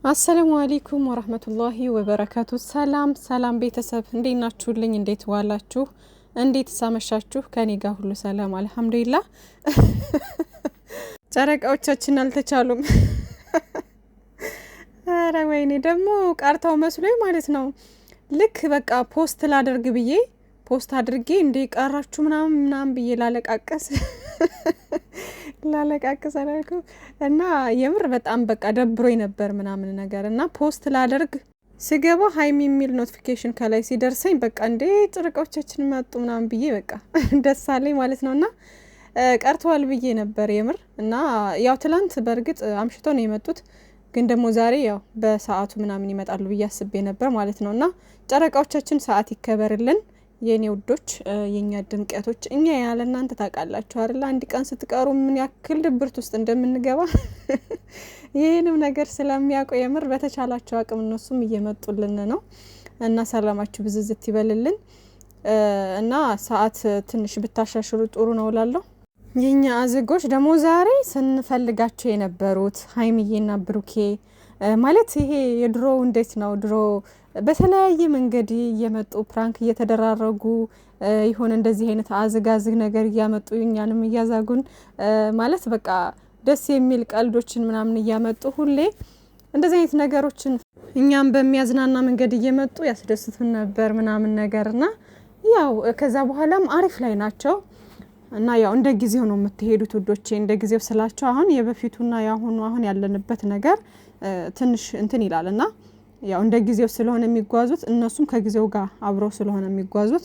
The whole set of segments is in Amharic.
አሰላሙ አለይኩም ወራህመቱላሂ ወበረካቱ። ሰላም ሰላም ቤተሰብ እንዴት ናችሁልኝ? እንዴት ዋላችሁ? እንዴት ሳመሻችሁ? ከኔ ጋር ሁሉ ሰላም አልሐምዱሊላህ። ጨረቃዎቻችን አልተቻሉም። አረ ወይኔ ደግሞ ቀርተው መስሎኝ ማለት ነው። ልክ በቃ ፖስት ላደርግ ብዬ ፖስት አድርጌ እንዴ ቀራችሁ ምናምን ብዬ ላለቃቅስ አላልኩም እና የምር በጣም በቃ ደብሮኝ ነበር ምናምን ነገር እና ፖስት ላደርግ ስገባ ሀይሚ የሚል ኖቲፊኬሽን ከላይ ሲደርሰኝ በቃ እንዴ ጨረቃዎቻችን መጡ ምናምን ብዬ በቃ ደስ አለኝ ማለት ነውና ቀርተዋል ብዬ ነበር የምር። እና ያው ትላንት በእርግጥ አምሽተው ነው የመጡት፣ ግን ደግሞ ዛሬ ያው በሰዓቱ ምናምን ይመጣሉ ብዬ አስቤ ነበር ማለት ነውና ጨረቃዎቻችን ሰዓት ይከበርልን የኔ ውዶች፣ የኛ ድምቀቶች። እኛ ያለ እናንተ ታውቃላችሁ አይደል? አንድ ቀን ስትቀሩ ምን ያክል ድብርት ውስጥ እንደምንገባ ይሄንም ነገር ስለሚያውቁ የምር በተቻላቸው አቅም እነሱም እየመጡልን ነው እና ሰላማችሁ ብዝዝት ይበልልን እና ሰዓት ትንሽ ብታሻሽሉ ጥሩ ነው እላለሁ። የኛ አዝጎች ደግሞ ዛሬ ስንፈልጋቸው የነበሩት ሀይሚዬና ብሩኬ ማለት ይሄ የድሮ እንዴት ነው ድሮ በተለያየ መንገድ እየመጡ ፕራንክ እየተደራረጉ ይሆን እንደዚህ አይነት አዝጋዝግ ነገር እያመጡ እኛንም እያዛጉን ማለት በቃ ደስ የሚል ቀልዶችን ምናምን እያመጡ ሁሌ እንደዚህ አይነት ነገሮችን እኛም በሚያዝናና መንገድ እየመጡ ያስደስቱን ነበር ምናምን ነገርና ያው ከዛ በኋላም አሪፍ ላይ ናቸው እና ያው እንደ ጊዜው ነው የምትሄዱት ውዶቼ። እንደ ጊዜው ስላቸው አሁን የበፊቱና ያሁኑ አሁን ያለንበት ነገር ትንሽ እንትን ይላልና ያው እንደ ጊዜው ስለሆነ የሚጓዙት እነሱም ከጊዜው ጋር አብረው ስለሆነ የሚጓዙት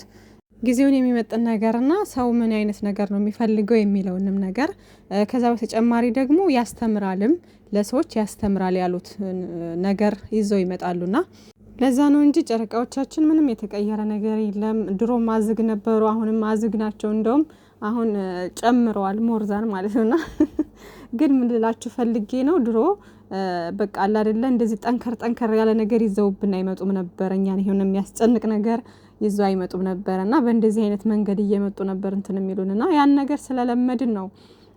ጊዜውን የሚመጥን ነገርና ሰው ምን አይነት ነገር ነው የሚፈልገው የሚለውንም ነገር ከዛ በተጨማሪ ደግሞ ያስተምራልም ለሰዎች ያስተምራል ያሉት ነገር ይዘው ይመጣሉና ለዛ ነው እንጂ ጨረቃዎቻችን ምንም የተቀየረ ነገር የለም። ድሮ ማዝግ ነበሩ፣ አሁንም ማዝግ ናቸው። እንደውም አሁን ጨምረዋል ሞርዛን ማለት ነውና ግን ምን ልላችሁ ፈልጌ ነው ድሮ በቃ አለ አይደለ እንደዚህ ጠንከር ያለ ነገር ይዘውብን አይመጡም ነበር። እኛን ይሄን የሚያስጨንቅ ነገር ይዘው አይመጡም ነበርና በእንደዚህ አይነት መንገድ እየመጡ ነበር እንትን የሚሉንና ያን ነገር ስለለመድን ነው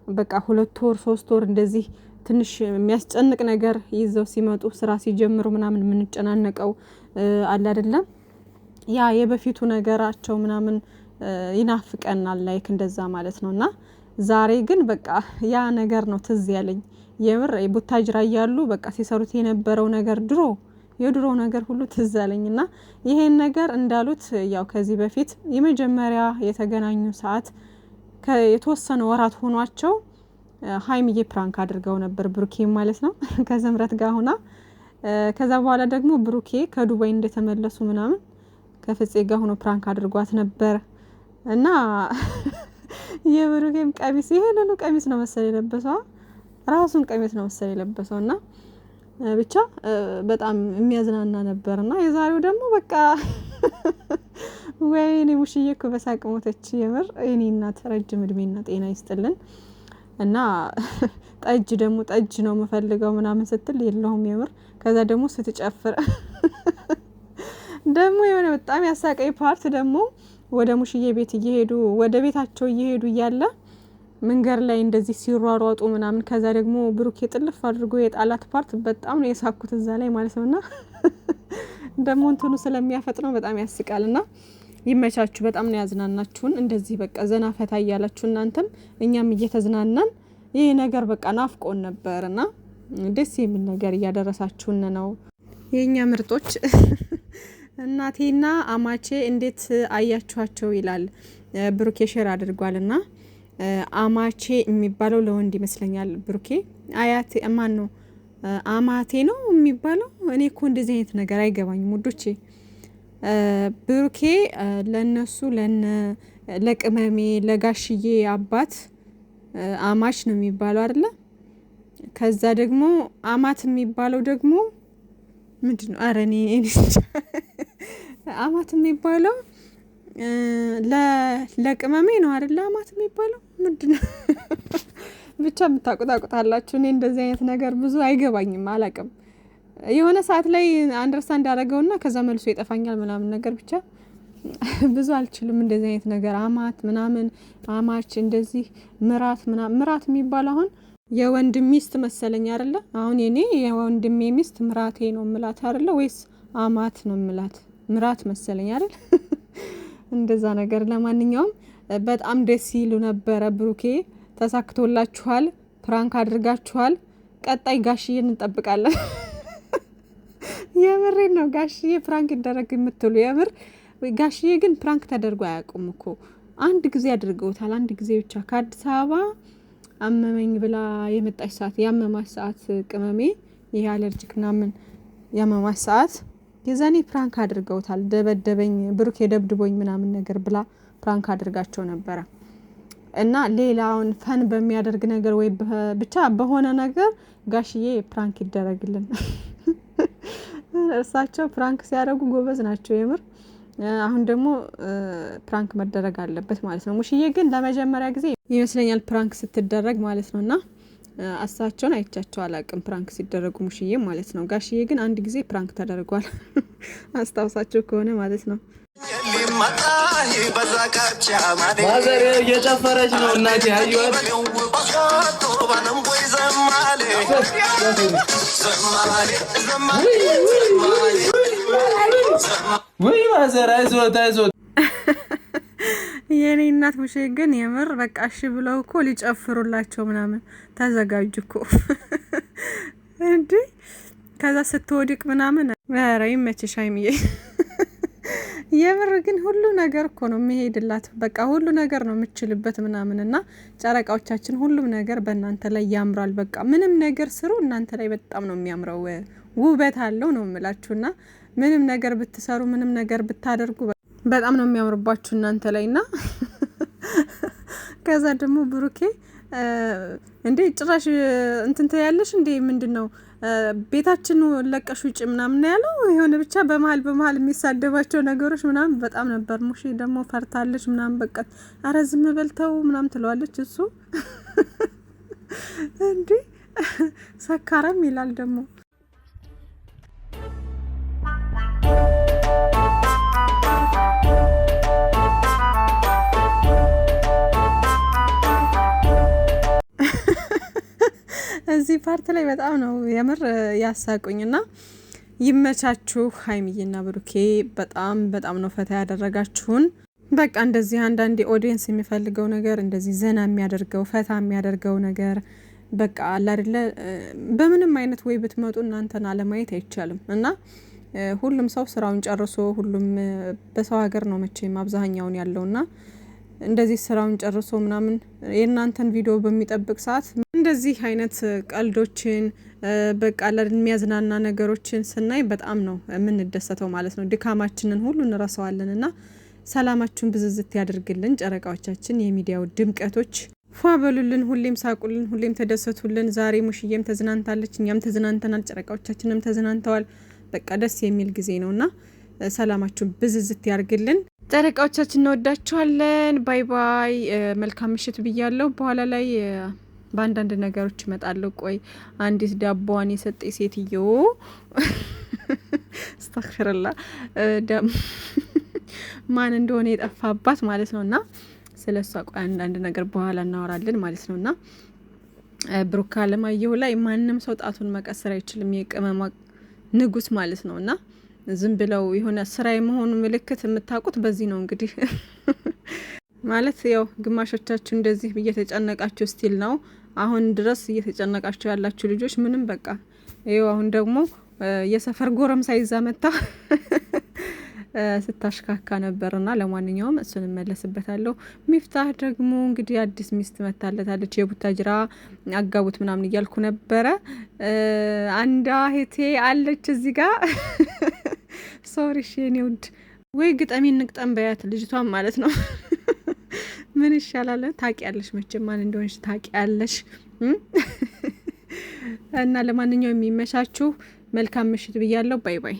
በቃ 2 ወር 3 ወር እንደዚህ ትንሽ የሚያስጨንቅ ነገር ይዘው ሲመጡ ስራ ሲጀምሩ ምናምን የምንጨናነቀው አለ አይደለ ያ የበፊቱ ነገራቸው ምናምን ይናፍቀናል ላይክ እንደዛ ማለት ነውና ዛሬ ግን በቃ ያ ነገር ነው ትዝ ያለኝ የምር ቡታጅራ ያያሉ በቃ ሲሰሩት የነበረው ነገር የድሮ ነገር ሁሉ ትዝ አለኝና ይሄን ነገር እንዳሉት ያው ከዚህ በፊት የመጀመሪያ የተገናኙ ሰዓት የተወሰነ ወራት ሆኗቸው ሀይሚዬ ፕራንክ አድርገው ነበር ብሩኬ ማለት ነው ከዘምረት ጋር ሆና። ከዛ በኋላ ደግሞ ብሩኬ ከዱባይ እንደተመለሱ ምናምን ከፍጼ ጋር ሆኖ ፕራንክ አድርጓት ነበር እና የብሩኬም ቀሚስ ይሄንን ቀሚስ ነው መሰለኝ የለበሰው፣ ራሱን ቀሚስ ነው መሰለኝ የለበሰውና ብቻ በጣም የሚያዝናና ነበርና የዛሬው ደግሞ በቃ ወይኔ ሙሽዬ እኮ በሳቅ ሞተች የምር። የኔ እናት ረጅም እድሜና ጤና ይስጥልን እና ጠጅ ነው የምፈልገው ምናምን ስትል የለውም የምር። ከዛ ደግሞ ስትጨፍር ደግሞ የሆነ በጣም ያሳቀኝ ፓርት ደግሞ ወደ ሙሽዬ ቤት እየሄዱ ወደ ቤታቸው እየሄዱ እያለ መንገድ ላይ እንደዚህ ሲሯሯጡ ምናምን ከዛ ደግሞ ብሩክ የጥልፍ አድርጎ የጣላት ፓርት በጣም ነው የሳኩት እዛ ላይ ማለት ነውና ደግሞ እንትኑ ስለሚያፈጥነው በጣም ያስቃልና ይመቻችሁ። በጣም ነው ያዝናናችሁን። እንደዚህ በቃ ዘና ፈታ እያላችሁ እናንተም እኛም እየተዝናናን ይሄ ነገር በቃ ናፍቆን ነበርና ደስ የሚል ነገር እያደረሳችሁን ነው የኛ ምርጦች። እናቴና አማቼ እንዴት አያችኋቸው ይላል ብሩኬ ሼር አድርጓልና አማቼ የሚባለው ለወንድ ይመስለኛል ብሩኬ። አያቴ ማን ነው አማቴ ነው የሚባለው? እኔ እኮ እንደዚህ አይነት ነገር አይገባኝም ውዶቼ። ብሩኬ ለነሱ ለቅመሜ ለጋሽዬ አባት አማች ነው የሚባለው አይደለ? ከዛ ደግሞ አማት የሚባለው ደግሞ ምንድነው? አረ እኔ አማት የሚባለው ለቅመሜ ነው አይደለ? አማት የሚባለው ምንድነው? ብቻ የምታውቁታላችሁ። እኔ እንደዚህ አይነት ነገር ብዙ አይገባኝም፣ አላቅም። የሆነ ሰዓት ላይ አንደርስታንድ ያደረገውና ከዛ መልሶ ይጠፋኛል ምናምን ነገር ብቻ ብዙ አልችልም እንደዚህ አይነት ነገር። አማት ምናምን አማች እንደዚህ ምራት ምናምን ምራት የሚባል አሁን የወንድም ሚስት መሰለኝ አይደለ? አሁን የኔ የወንድሜ ሚስት ምራቴ ነው ምላት አይደለ? ወይስ አማት ነው ምላት? ምራት መሰለኝ አይደል? እንደዛ ነገር። ለማንኛውም በጣም ደስ ይሉ ነበረ። ብሩኬ ተሳክቶላችኋል፣ ፕራንክ አድርጋችኋል። ቀጣይ ጋሽዬ እንጠብቃለን። የምሬን ነው። ጋሽዬ ፕራንክ ይደረግ የምትሉ የምር ጋሽዬ ግን ፕራንክ ተደርጎ አያውቁም እኮ። አንድ ጊዜ አድርገውታል። አንድ ጊዜ ብቻ ከአዲስ አበባ አመመኝ ብላ የመጣች ሰዓት፣ ያመማች ሰዓት ቅመሜ፣ ይሄ አለርጂክ ምናምን ያመማች ሰዓት የዛኔ ፕራንክ አድርገውታል። ደበደበኝ ብሩክ የደብድቦኝ ምናምን ነገር ብላ ፕራንክ አድርጋቸው ነበረ። እና ሌላውን ፈን በሚያደርግ ነገር ወይ ብቻ በሆነ ነገር ጋሽዬ ፕራንክ ይደረግልን። እርሳቸው ፕራንክ ሲያደርጉ ጎበዝ ናቸው የምር። አሁን ደግሞ ፕራንክ መደረግ አለበት ማለት ነው። ሙሽዬ ግን ለመጀመሪያ ጊዜ ይመስለኛል ፕራንክ ስትደረግ ማለት ነው። እና እሳቸውን አይቻቸው አላቅም ፕራንክ ሲደረጉ ሙሽዬ ማለት ነው። ጋሽዬ ግን አንድ ጊዜ ፕራንክ ተደርጓል አስታውሳቸው ከሆነ ማለት ነው። ማዘር እየጨፈረች ነው እናቴ አየኋት። ወይ ማዘር አይዞት አይዞት። የኔ እናት ሙሼ ግን የምር በቃ እሺ ብለው እኮ ሊጨፍሩላቸው ምናምን ተዘጋጁ እኮ እንዴ። ከዛ ስትወድቅ ምናምን ኧረ ይመችሽ ሀይሚዬ። የምር ግን ሁሉ ነገር እኮ ነው የሚሄድላት። በቃ ሁሉ ነገር ነው የምችልበት ምናምን። እና ጨረቃዎቻችን ሁሉም ነገር በእናንተ ላይ ያምራል። በቃ ምንም ነገር ስሩ እናንተ ላይ በጣም ነው የሚያምረው። ውበት አለው ነው የምላችሁና ምንም ነገር ብትሰሩ ምንም ነገር ብታደርጉ በጣም ነው የሚያምርባችሁ እናንተ ላይና ከዛ ደግሞ ብሩኬ እንዴ ጭራሽ እንትን ያለሽ እንዴ ምንድነው ቤታችን ለቀሽ ውጭ ምናምን ያለው የሆነ ብቻ በመሃል የሚሳደባቸው ነገሮች ምናምን በጣም ነበር። ሙሺ ደግሞ ፈርታለች ምናምን በቃ አረ ዝም በልተው ምናምን ትለዋለች። እሱ እንዴ ሰካራም ይላል ደግሞ። እዚህ ፓርት ላይ በጣም ነው የምር ያሳቁኝና ይመቻችሁ ሀይሚዬና ብሩኬ በጣም ነው ፈታ ያደረጋችሁን። በቃ እንደዚህ አንዳንዴ ኦዲየንስ የሚፈልገው ነገር እንደዚህ ዘና የሚያደርገው ፈታ የሚያደርገው ነገር በቃ አለ አይደለ። በምንም አይነት ወይ ብትመጡ እናንተን አለማየት አይቻልም። እና ሁሉም ሰው ስራውን ጨርሶ ሁሉም በሰው ሀገር ነው መቼም አብዛኛውን ያለውና እንደዚህ ስራውን ጨርሶ ምናምን የእናንተን ቪዲዮ በሚጠብቅ ሰዓት እንደዚህ አይነት ቀልዶችን በቃ ለሚያዝናና ነገሮችን ስናይ በጣም ነው የምንደሰተው ማለት ነው። ድካማችንን ሁሉ እንረሳዋለን። እና ሰላማችሁን ብዝዝት ያድርግልን ጨረቃዎቻችን፣ የሚዲያው ድምቀቶች። ፏ በሉልን፣ ሁሌም ሳቁልን፣ ሁሌም ተደሰቱልን። ዛሬ ሙሽዬም ተዝናንታለች፣ እኛም ተዝናንተናል፣ ጨረቃዎቻችንም ተዝናንተዋል። በቃ ደስ የሚል ጊዜ ነውና ሰላማችሁን ብዝዝት ያድርግልን። ጨረቃዎቻችን እንወዳችኋለን። ባይ ባይ። መልካም ምሽት ብያለሁ። በኋላ ላይ በአንዳንድ ነገሮች እመጣለሁ። ቆይ አንዲት ዳቦዋን የሰጠ ሴትዮ አስተግፍሩላህ ማን እንደሆነ የጠፋባት ማለት ነው። እና ስለሷ ቆይ አንዳንድ ነገር በኋላ እናወራለን ማለት ነው። እና ብሩክ አለማየሁ ላይ ማንም ሰው ጣቱን መቀሰር አይችልም። የቅመማ ንጉስ ማለት ነው። እና ዝም ብለው የሆነ ስራ የመሆኑ ምልክት የምታውቁት በዚህ ነው እንግዲህ ማለት ያው ግማሾቻችሁ እንደዚህ እየተጨነቃችሁ ስቲል ነው አሁን ድረስ እየተጨነቃችሁ ያላችሁ ልጆች ምንም በቃ ይኸው አሁን ደግሞ የሰፈር ጎረምሳ ይዛ መጣ ስታሽካካ ነበርና ለማንኛውም እሱን መለስበታለሁ። ሚፍታህ ደግሞ እንግዲህ አዲስ ሚስት መታለታለች። የቡታጅራ አጋቡት ምናምን እያልኩ ነበረ። አንዷ እህቴ አለች እዚህ ጋር ሶሪ ሼኔ ውድ ወይ ግጠሚ እንቅጠም በያት ልጅቷን ማለት ነው። ምን ይሻላል ታውቂያለሽ፣ መቼም ማን እንደሆነሽ ታውቂያለሽ። እና ለማንኛውም የሚመቻችሁ መልካም ምሽት ብያለሁ። ባይ ባይ።